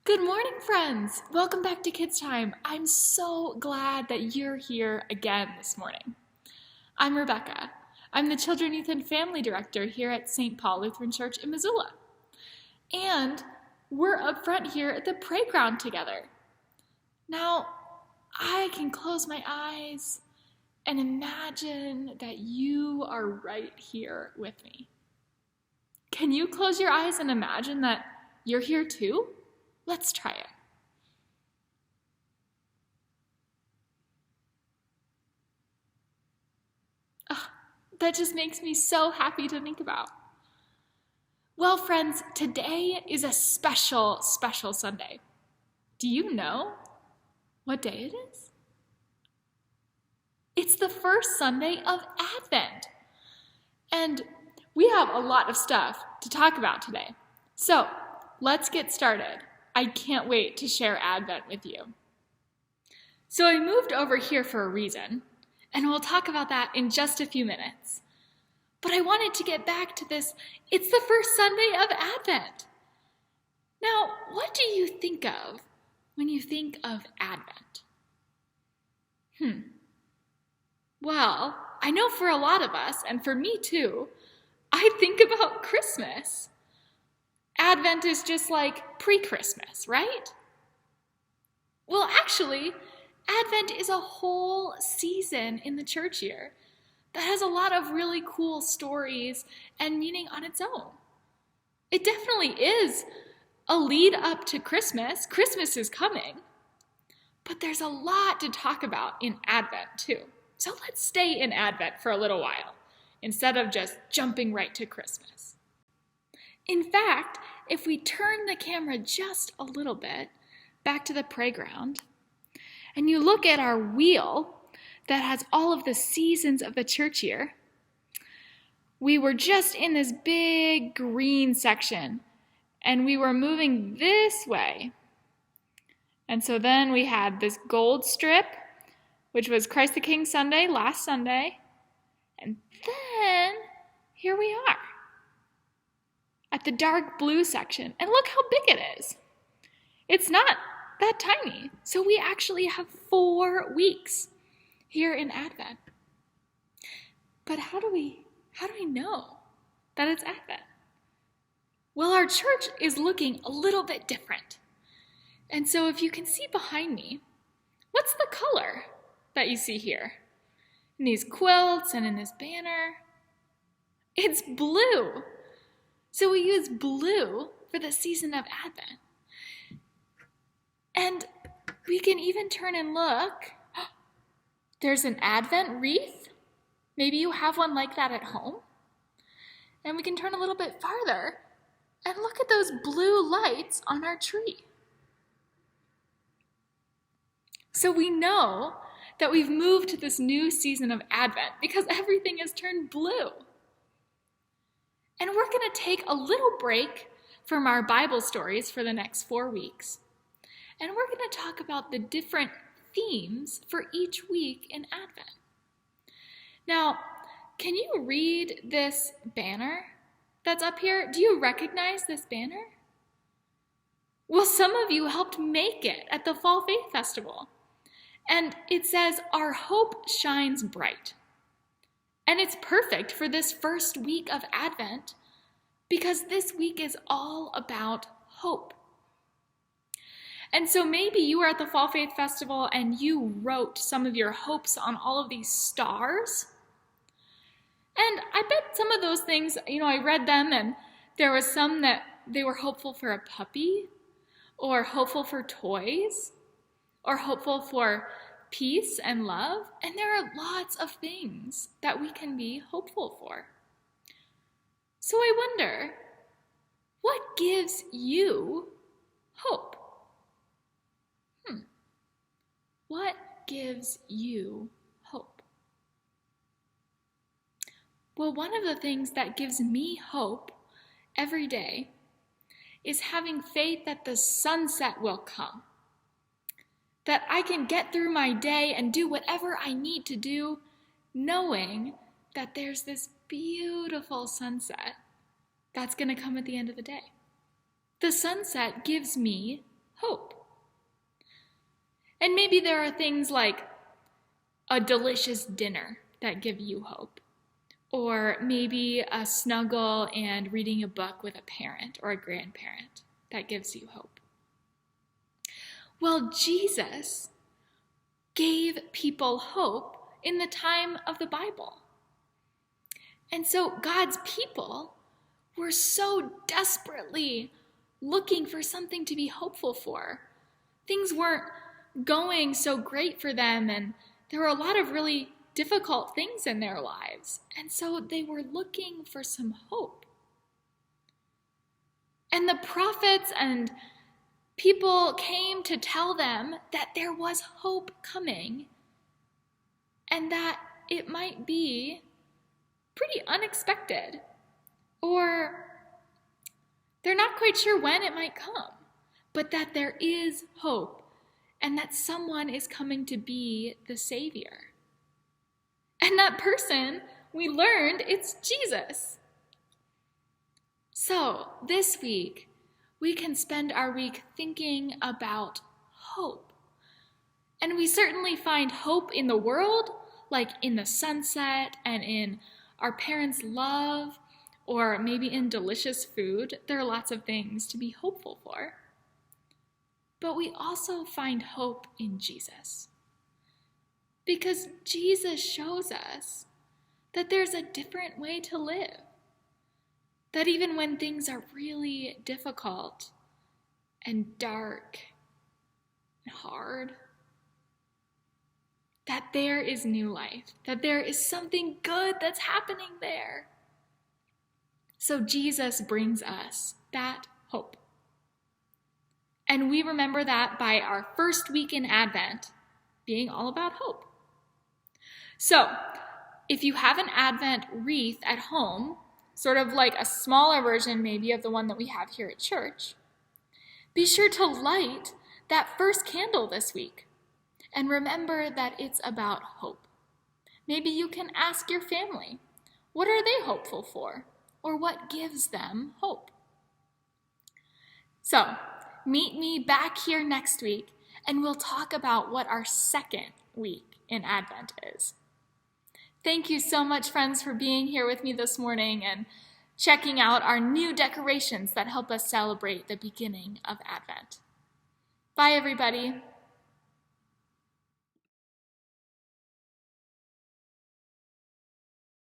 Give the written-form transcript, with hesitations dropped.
Good morning, friends! Welcome back to Kids Time. I'm so glad that you're here again this morning. I'm Rebekah. I'm the Children, Youth, and Family Director here at St. Paul Lutheran Church in Missoula. And we're up front here at the playground together. Now, I can close my eyes and imagine that you are right here with me. Can you close your eyes and imagine that you're here too? Let's try it. That just makes me so happy to think about. Well, friends, today is a special Sunday. Do you know what day it is? It's the first Sunday of Advent. And we have a lot of stuff to talk about today. So let's get started. I can't wait to share Advent with you. So I moved over here for a reason, and we'll talk about that in just a few minutes. But I wanted to get back to this. It's the first Sunday of Advent. Now, what do you think of when you think of Advent? Well, I know for a lot of us, and for me too, I think about Christmas. Advent is just like pre-Christmas, right? Well, actually, Advent is a whole season in the church year that has a lot of really cool stories and meaning on its own. It definitely is a lead up to Christmas. Christmas is coming. But there's a lot to talk about in Advent too. So let's stay in Advent for a little while instead of just jumping right to Christmas. In fact, if we turn the camera just a little bit back to the playground, and you look at our wheel that has all of the seasons of the church year, we were just in this big green section, and we were moving this way. And so then we had this gold strip, which was Christ the King Sunday, last Sunday, and then here we are at the dark blue section. And look how big it is. It's not that tiny. So we actually have 4 weeks here in Advent. But how do we know that it's Advent? Well, our church is looking a little bit different. And so if you can see behind me, what's the color that you see here? In these quilts and in this banner? It's blue. So we use blue for the season of Advent. And we can even turn and look. There's an Advent wreath. Maybe you have one like that at home. And we can turn a little bit farther and look at those blue lights on our tree. So we know that we've moved to this new season of Advent because everything has turned blue. And we're going to take a little break from our Bible stories for the next 4 weeks. And we're going to talk about the different themes for each week in Advent. Now, can you read this banner that's up here? Do you recognize this banner? Well, some of you helped make it at the Fall Faith Festival. And it says, "Our hope shines bright." And it's perfect for this first week of Advent because this week is all about hope. And so maybe you were at the Fall Faith Festival and you wrote some of your hopes on all of these stars. And I bet some of those things, I read them and there was some that they were hopeful for a puppy or hopeful for toys or hopeful for peace and love, and there are lots of things that we can be hopeful for. So I wonder, what gives you hope? What gives you hope? Well, one of the things that gives me hope every day is having faith that the sunset will come. That I can get through my day and do whatever I need to do, knowing that there's this beautiful sunset that's going to come at the end of the day. The sunset gives me hope. And maybe there are things like a delicious dinner that give you hope. Or maybe a snuggle and reading a book with a parent or a grandparent that gives you hope. Well, Jesus gave people hope in the time of the Bible. And so God's people were so desperately looking for something to be hopeful for. Things weren't going so great for them, and there were a lot of really difficult things in their lives. And so they were looking for some hope. And the prophets and people came to tell them that there was hope coming and that it might be pretty unexpected, or they're not quite sure when it might come, but that there is hope and that someone is coming to be the Savior. And that person, we learned, it's Jesus. So this week, we can spend our week thinking about hope. And we certainly find hope in the world, like in the sunset and in our parents' love, or maybe in delicious food. There are lots of things to be hopeful for. But we also find hope in Jesus. Because Jesus shows us that there's a different way to live. That even when things are really difficult and dark and hard, that there is new life, that there is something good that's happening there. So Jesus brings us that hope. And we remember that by our first week in Advent being all about hope. So, if you have an Advent wreath at home, sort of like a smaller version maybe of the one that we have here at church, be sure to light that first candle this week and remember that it's about hope. Maybe you can ask your family, what are they hopeful for? Or what gives them hope? So, meet me back here next week and we'll talk about what our second week in Advent is. Thank you so much, friends, for being here with me this morning and checking out our new decorations that help us celebrate the beginning of Advent. Bye, everybody.